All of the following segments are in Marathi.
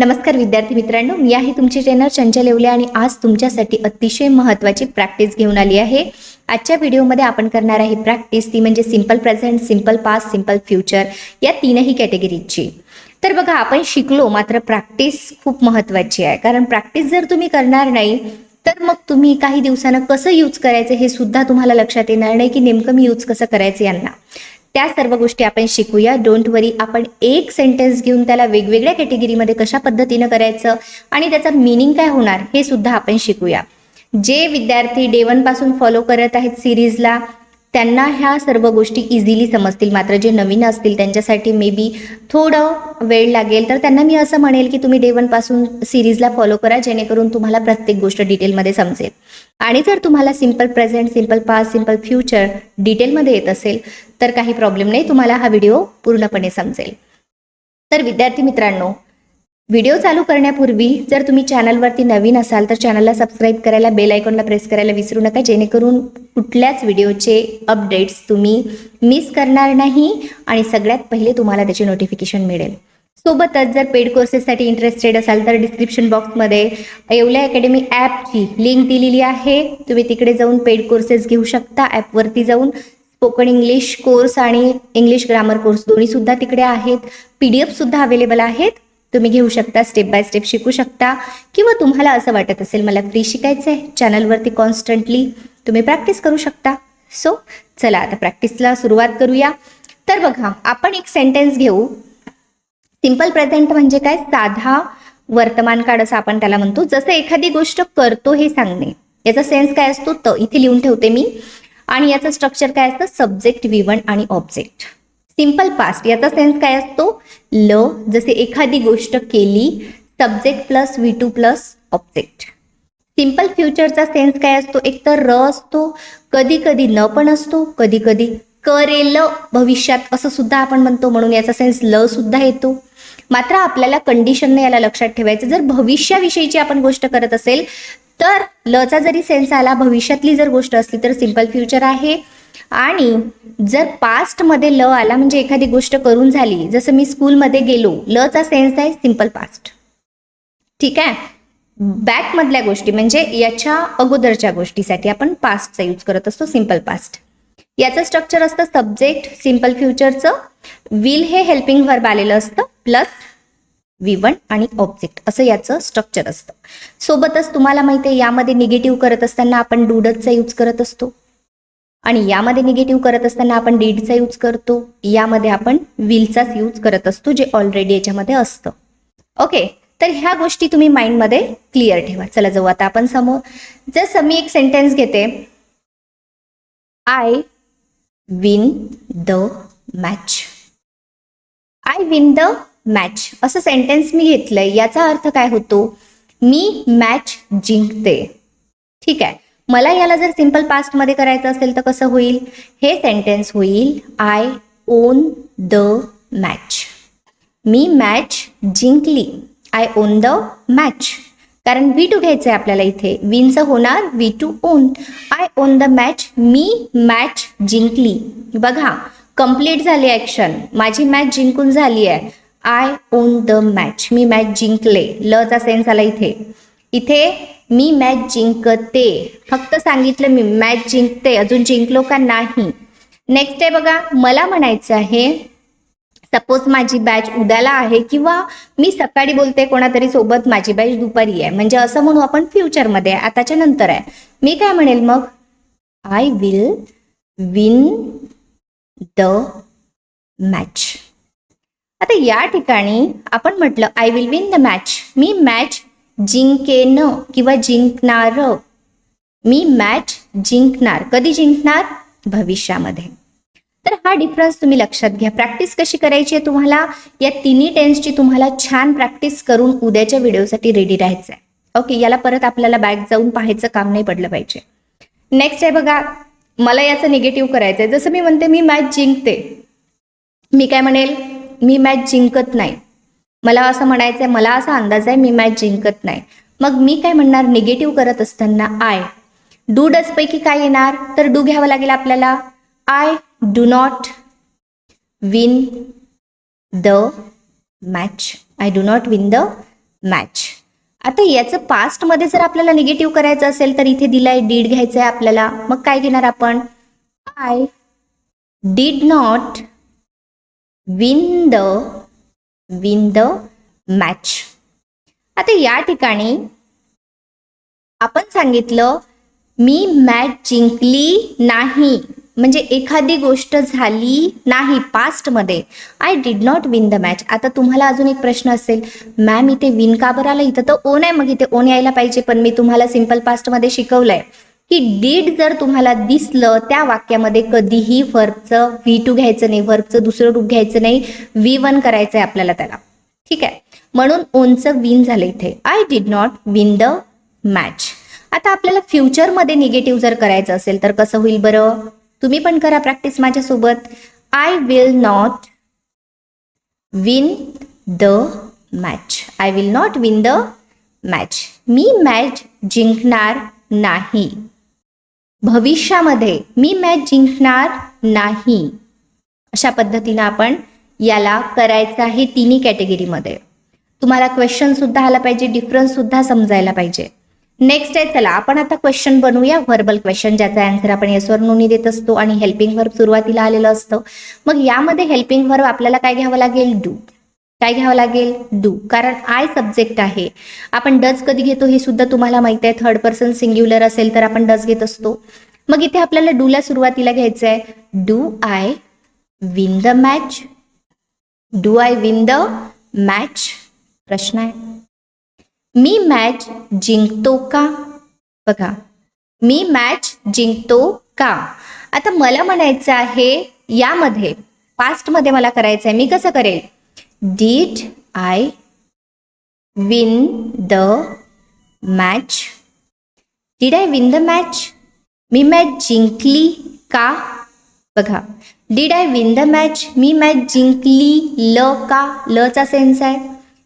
नमस्कार विद्यार्थी मित्रांनो, मी आहे तुमची ट्रेनर चंचल येवले आणि आज तुमच्यासाठी अतिशय महत्त्वाची प्रॅक्टिस घेऊन आली आहे। आजच्या व्हिडिओमध्ये आपण करणार आहे प्रॅक्टिस ती म्हणजे simple present, simple past, simple future या तीनही कॅटेगरीची। तर बघा, आपण शिकलो, मात्र प्रॅक्टिस खूप महत्त्वाची आहे, कारण प्रॅक्टिस जर तुम्ही करणार नाही तर मग तुम्ही काही दिवसांना कसं यूज करायचं हे सुद्धा तुम्हाला लक्षात येणार नाही की नेमकं मी यूज कसं करायचं यांना। त्या सर्व गोष्टी आपण शिकूया। डोंट वरी, आपण एक सेंटेन्स घेऊन त्याला वेगवेगळ्या कॅटेगरीमध्ये कशा पद्धतीने करायचं आणि त्याचा मीनिंग काय होणार हे सुद्धा आपण शिकूया। जे विद्यार्थी डे 1 पासून फॉलो करत आहेत सिरीजला त्यांना ह्या सर्व गोष्टी इझिली समजतील, मात्र जे नवीन असतील त्यांच्यासाठी मे बी थोडं वेळ लागेल। तर त्यांना मी असं म्हणेल की तुम्ही डे 1 पासून सिरीजला फॉलो करा, जेणेकरून तुम्हाला प्रत्येक गोष्ट डिटेलमध्ये समजेल। आणि जर तुम्हाला simple present, simple past, simple future डिटेलमध्ये येत असेल तर काही प्रॉब्लेम नाही, तुम्हाला हा व्हिडिओ पूर्णपणे समजेल। तर विद्यार्थी मित्रांनो, व्हिडिओ चालू करण्यापूर्वी जर तुम्ही चॅनलवरती नवीन असाल तर चॅनलला सबस्क्राईब करायला, बेल आयकॉनला प्रेस करायला विसरू नका, जेणेकरून कुठल्याच व्हिडिओचे अपडेट्स तुम्ही मिस करणार नाही आणि सगळ्यात पहिले तुम्हाला त्याची नोटिफिकेशन मिळेल। सोबतच जर पेड कोर्सेससाठी इंटरेस्टेड असाल तर डिस्क्रिप्शन बॉक्समध्ये येवले अकॅडमी ॲपची लिंक दिलेली आहे, तुम्ही तिकडे जाऊन पेड कोर्सेस घेऊ शकता। ॲपवरती जाऊन स्पोकन इंग्लिश कोर्स आणि इंग्लिश ग्रामर कोर्स दोन्ही सुद्धा तिकडे आहेत। PDF सुद्धा अवेलेबल आहेत, तुम्ही घेऊ शकता, स्टेप बाय स्टेप शिकू शकता। किंवा तुम्हाला असं वाटत असेल मला फ्री शिकायचं आहे, चॅनलवरती कॉन्स्टंटली तुम्ही प्रॅक्टिस करू शकता। सो चला आता प्रॅक्टिसला सुरुवात करूया। तर बघा, आपण एक सेंटेन्स घेऊ। सिंपल प्रेझेंट म्हणजे काय? साधा वर्तमान काळ असं आपण त्याला म्हणतो। जसं एखादी गोष्ट करतो हे सांगणे, याचा सेन्स काय असतो तर इथे लिहून ठेवते मी। आणि याचं स्ट्रक्चर काय असतं? सब्जेक्ट, V1 आणि ऑब्जेक्ट। सिंपल पास्ट याचा सेन्स काय असतो? ल, जसे एखादी गोष्ट केली, subject plus V2 plus object. Simple फ्युचरचा सेन्स काय असतो? एक तर र असतो, कधी कधी न पण असतो, कधी कधी करेल भविष्यात असं सुद्धा आपण म्हणतो, म्हणून याचा सेन्स ल सुद्धा येतो। मात्र आपल्याला कंडिशनने याला लक्षात ठेवायचं, जर भविष्याविषयीची आपण गोष्ट करत असेल तर लचा जरी सेन्स आला, भविष्यातली जर गोष्ट असली तर सिंपल फ्युचर आहे। आणि जर पास्ट मध्ये ल आला म्हणजे एखादी गोष्ट करून झाली, जसं मी स्कूलमध्ये गेलो, लचा सेन्स आहे सिंपल पास्ट। ठीक आहे, बॅक मधल्या गोष्टी म्हणजे याच्या अगोदरच्या गोष्टीसाठी आपण पास्टचा यूज करत असतो, सिंपल पास्ट। याचं स्ट्रक्चर असतं सब्जेक्ट, सिंपल फ्युचरचं विल हे हेल्पिंग व्हर्ब आलेलं असतं प्लस V1 आणि ऑब्जेक्ट असं याचं स्ट्रक्चर असतं। सोबतच तुम्हाला माहिती आहे यामध्ये निगेटिव्ह करत असताना आपण डूडचा यूज करत असतो आणि यामध्ये निगेटिव्ह करत असताना आपण डीडचा यूज करतो, यामध्ये आपण विलचाच यूज करत असतो जे ऑलरेडी याच्यामध्ये असतं। ओके, तर ह्या गोष्टी तुम्ही माइंडमध्ये क्लिअर ठेवा। चला जाऊ आता आपण समोर। जसं मी एक सेंटेन्स घेते, I win the match. I win the match असं सेंटेन्स मी घेतलंय, याचा अर्थ काय होतो? मी मॅच जिंकते। ठीक आहे, मला याला जर सिंपल पास्ट मध्ये करायचं असेल तर कसं होईल? हे सेंटेन्स होईल आय ओन द मॅच। मी मॅच जिंकली, आय ओन द मॅच, कारण V2 घ्यायचंय आपल्याला इथे, विनचं होणार V2 on. I on the match, मी मॅच जिंकली। बघा, कंप्लीट झाली ऍक्शन, माझी मॅच जिंकून झाली आहे। आय ओन द मॅच, मी मॅच जिंकले, लचा सेन्स आला इथे। इथे मी मॅच जिंकते, फक्त सांगितलं मी मॅच जिंकते, अजून जिंकलो का नाही। नेक्स्ट आहे बघा, मला म्हणायचं आहे सपोज माझी बॅच उद्याला आहे किंवा मी सकाळी बोलते कोणातरी सोबत, माझी बॅच दुपारी आहे, म्हणजे असं म्हणू आपण फ्युचरमध्ये आहे, आताच्या नंतर आहे। मी काय म्हणेल मग? I will win the match. आता या ठिकाणी आपण म्हटलं I will win the match, मी मॅच जिंकेन किंवा जिंकणार, मी मॅच जिंकणार। कधी जिंकणार? भविष्यामध्ये। तर हा डिफरन्स तुम्ही लक्षात घ्या। प्रॅक्टिस कशी करायची आहे तुम्हाला, या तिन्ही टेन्सची तुम्हाला छान प्रॅक्टिस करून उद्याच्या व्हिडिओसाठी रेडी राहायचं आहे। ओके, याला परत आपल्याला बॅक जाऊन पाहायचं काम नाही पडलं पाहिजे। नेक्स्ट आहे बघा, मला याचं निगेटिव्ह करायचंय। जसं मी म्हणते मी मॅच जिंकते, मी काय म्हणेल? मी मॅच जिंकत नाही। मला असं म्हणायचंय, मला असा अंदाज आहे मी मॅच जिंकत नाही, मग मी काय म्हणणार? निगेटिव्ह करत असताना आय, डू डज पैकी काय येणार? तर डू घ्यावं लागेल आपल्याला। I do not win the match, I do not win the match. आता याचं पास्टमध्ये जर आपल्याला निगेटिव्ह करायचं असेल तर इथे दिलाय डीड घ्यायचं आहे आपल्याला. मग काय घेणार आपण? I did not win the match. आता या ठिकाणी आपण सांगितलं मी मॅच जिंकली नाही, म्हणजे एखादी गोष्ट झाली नाही पास्टमध्ये. I did not win the match. आता तुम्हाला अजून एक प्रश्न असेल, मॅम इथे विन का बरं आलं? इथं तर ओन आहे, मग इथे ओन यायला पाहिजे. पण मी तुम्हाला सिम्पल पास्टमध्ये शिकवलंय की डीड जर तुम्हाला दिसलं त्या वाक्यामध्ये कधीही व्हर्बचं V2 घ्यायचं नाही, व्हर्बचं दुसरं रूप घ्यायचं नाही, V1 करायचं आहे आपल्याला त्याला. ठीक आहे, म्हणून ओनचं विन झालं इथे. I did not win the match. आता आपल्याला फ्युचरमध्ये निगेटिव्ह जर करायचं असेल तर कसं होईल बरं? तुम्ही पण करा प्रॅक्टिस माझ्यासोबत. I will not win the match. I will not win the match. मी मॅच जिंकणार नाही. भविष्यामध्ये मी मॅच जिंकणार नाही. अशा पद्धतीनं आपण याला करायचं आहे तिन्ही कॅटेगरीमध्ये. तुम्हाला क्वेश्चन सुद्धा आला पाहिजे, डिफरन्स सुद्धा समजायला पाहिजे. नेक्स्ट आहे, चला आपण आता क्वेश्चन बनवूया, व्हर्बल क्वेश्चन, ज्याचा आन्सर आपण येस और नोनी देत असतो आणि हेल्पिंग व्हर्ब सुरुवातीला आलेलं असतं. मग यामध्ये हेल्पिंग व्हर्ब आपल्याला काय घ्यावं लागेल? डू. काय घ्यावं लागेल? डू. कारण आय सब्जेक्ट आहे. आपण डज कधी घेतो हे सुद्धा तुम्हाला माहिती आहे. थर्ड पर्सन सिंग्युलर असेल तर आपण डज घेत असतो. मग इथे आपल्याला डूला सुरुवातीला घ्यायचं आहे. Do I win the match? Do I win the match? प्रश्न आहे. मी मॅच जिंकतो का? बघा, मी मॅच जिंकतो का? आता मला म्हणायचं आहे यामध्ये पास्टमध्ये मला करायचं आहे. मी कसं करेल? Did I win the match? Did I win the match? मी मॅच जिंकली का? बघा, did I win the match? मी मॅच जिंकली ल का? लचा सेन्स आहे.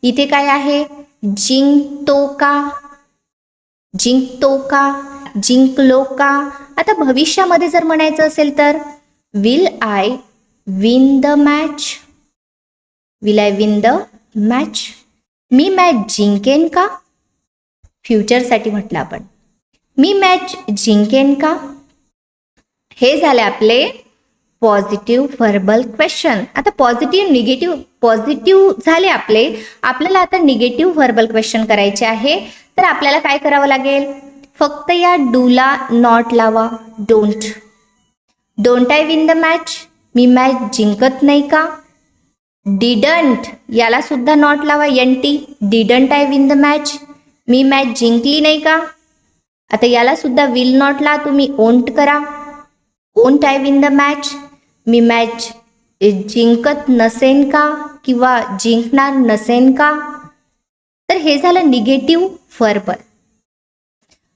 इथे काय आहे? जिंकतो का? जिंकतो का? जिंकलो का? आता भविष्यामध्ये जर म्हणायचं असेल तर will I win the match? Will I win the match? मी मॅच जिंकेन का? फ्युचरसाठी म्हटलं आपण. मी मॅच जिंकेन का? हे झाले आपले पॉझिटिव्ह व्हर्बल क्वेश्चन. आता पॉझिटिव्ह निगेटिव्ह, पॉझिटिव्ह झाले आपले. आपल्याला आता निगेटिव्ह व्हर्बल क्वेश्चन करायचे आहे. तर आपल्याला काय करावं लागेल? फक्त या डूला नॉट लावा. Don't. Don't I win the match? मी मॅच जिंकत नाही का? डिडंट, याला सुद्धा नॉट लावा. NT. Didn't I win the match? मी मॅच जिंकली नाही का? आता याला सुद्धा विल नॉट ला तुम्ही ओंट करा. Won't I win the match? मी मॅच जिंकत नसेन का किंवा जिंकणार नसेन का? तर हे झालं निगेटिव्ह व्हर्बल.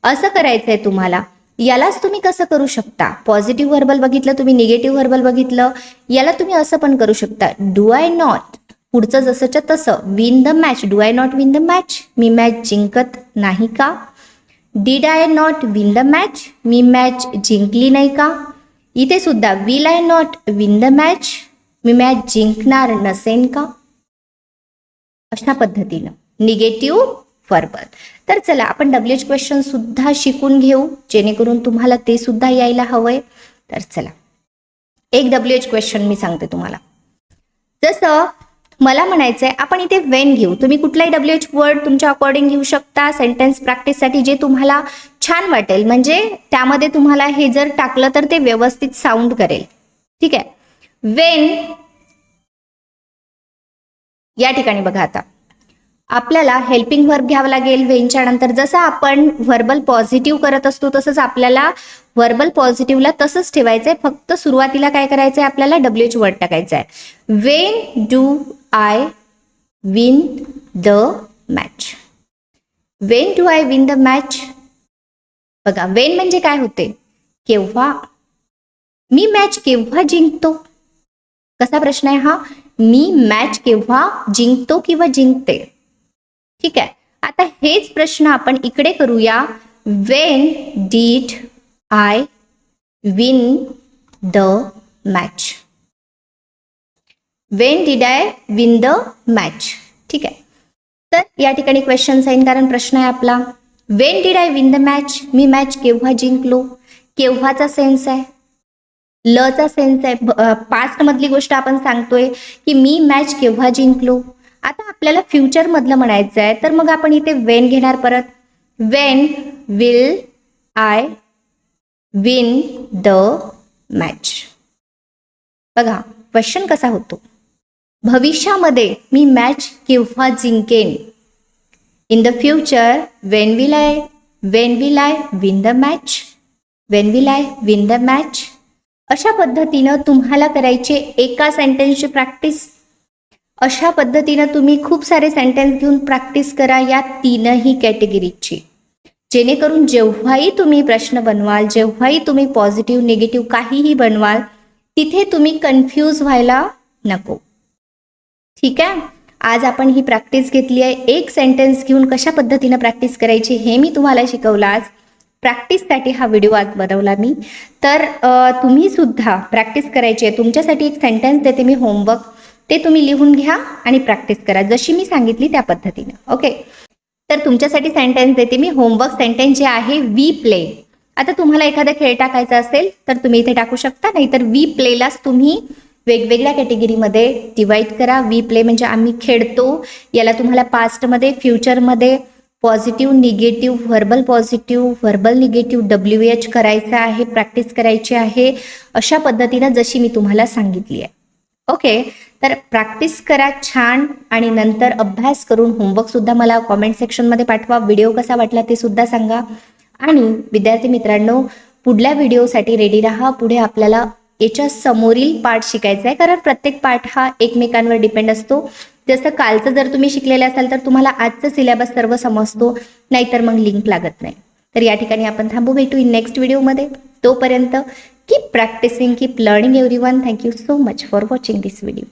असं करायचंय तुम्हाला. यालाच तुम्ही कसं करू शकता? पॉझिटिव्ह व्हर्बल बघितलं तुम्ही, निगेटिव्ह व्हर्बल बघितलं. याला तुम्ही असं पण करू शकता. डू आय नॉट, पुढचं जसंच्या तसं, win the match. Do I not win the match? मी मॅच जिंकत नाही का? Did I not win the match? मी मॅच जिंकली नाही का? इथे सुद्धा will I not win the match? मी मॅच जिंकणार नसेन का? अशा पद्धतीनं निगेटिव्ह व्हर्बल. तर चला आपण WH क्वेश्चन सुद्धा शिकून घेऊ, जेणेकरून तुम्हाला ते सुद्धा यायला हवंय. तर चला एक WH क्वेश्चन मी सांगते तुम्हाला. जसं मला म्हणायचंय, आपण इथे वेन घेऊ. तुम्ही कुठलाही WH वर्ड तुमच्या अकॉर्डिंग घेऊ शकता सेंटेन्स प्रॅक्टिससाठी, जे तुम्हाला छान वाटेल. म्हणजे त्यामध्ये तुम्हाला हे जर टाकलं तर ते व्यवस्थित साऊंड करेल. ठीक आहे. वेन या ठिकाणी बघा, आता आपल्याला हेल्पिंग व्हर्ब घ्यावं लागेल वेनच्या नंतर. जसं आपण व्हर्बल पॉझिटिव्ह करत असतो तसंच आपल्याला व्हर्बल पॉझिटिव्हला तसंच ठेवायचंय. फक्त सुरुवातीला काय करायचंय? आपल्याला WH वर्ड टाकायचा आहे. Wien do I win the match? Wien do I win the match? बघा, वेन म्हणजे काय होते? केव्हा. मी मॅच केव्हा जिंकतो? कसा प्रश्न आहे हा? मी मॅच केव्हा जिंकतो किंवा जिंकते? ठीक आहे. आता हेच प्रश्न आपण इकडे करूया. When did I win the match? When did I win the match? ठीक आहे. तर या ठिकाणी क्वेश्चन साइन, कारण प्रश्न आहे आपला Wien did I win the match, मी मॅच केव्हा जिंकलो. केव्हाचा सेन्स आहे, लचा सेन्स आहे, पास्ट मधली गोष्ट आपण सांगतोय की मी मॅच केव्हा जिंकलो. आता आपल्याला फ्युचर मधलं म्हणायचं आहे, तर मग आपण इथे वेन घेणार परत. When will I win the match. बघा क्वेश्चन कसा होतो, भविष्यामध्ये मी मॅच केव्हा जिंकेन. In the future when will I win the match, when will I win the match. अशा पद्धतीनं तुम्हाला करायचे एका सेंटेन्सची प्रॅक्टिस. अशा पद्धतीनं तुम्ही खूप सारे सेंटेन्स घेऊन प्रॅक्टिस करा या तीनही कॅटेगरीची, जेणेकरून जेव्हाही तुम्ही प्रश्न बनवाल, जेव्हाही तुम्ही पॉझिटिव्ह निगेटिव्ह काहीही बनवाल, तिथे तुम्ही कन्फ्यूज व्हायला नको. ठीक आहे. आज आपण ही प्रॅक्टिस घेतली आहे. एक सेंटेन्स घेऊन कशा पद्धतीनं प्रॅक्टिस करायची हे मी तुम्हाला शिकवलं. आज प्रॅक्टिससाठी हा व्हिडिओ आज बनवला मी. तर तुम्ही सुद्धा प्रॅक्टिस करायची आहे. तुमच्यासाठी एक सेंटेन्स देते मी होमवर्क, ते तुम्ही लिहून घ्या आणि प्रॅक्टिस करा जशी मी सांगितली त्या पद्धतीनं. ओके. तर तुमच्यासाठी सेंटेन्स देते मी होमवर्क. सेंटेन्स जे आहे वी प्ले. आता तुम्हाला एखादा खेळ टाकायचा असेल तर तुम्ही इथे टाकू शकता, नाहीतर वी प्लेलाच तुम्ही वेगवेगळ्या कॅटेगरीमध्ये डिवाइड करा. वी प्ले म्हणजे आम्ही खेळतो, याला तुम्हाला पास्टमध्ये, फ्युचरमध्ये positive negative, verbal positive, verbal negative WH करायचं आहे, प्रॅक्टिस करायची आहे अशा पद्धतीनं जशी मी तुम्हाला सांगितली आहे. ओके. तर प्रॅक्टिस करा छान आणि नंतर अभ्यास करून होमवर्कसुद्धा मला कॉमेंट सेक्शनमध्ये पाठवा. व्हिडिओ कसा वाटला ते सुद्धा सांगा. आणि विद्यार्थी मित्रांनो, पुढल्या व्हिडिओसाठी रेडी राहा. पुढे आपल्याला याच्या समोरील पार्ट शिकायचा आहे, कारण प्रत्येक पार्ट हा एकमेकांवर डिपेंड असतो. जसं कालचं जर तुम्ही शिकलेलं असाल तर तुम्हाला आजचं सिलेबस सर्व समजतो, नाहीतर मग लिंक लागत नाही. तर या ठिकाणी आपण थांबू, भेटू इन नेक्स्ट व्हिडिओमध्ये. तोपर्यंत keep practicing, keep learning everyone. Thank you so much for watching this video.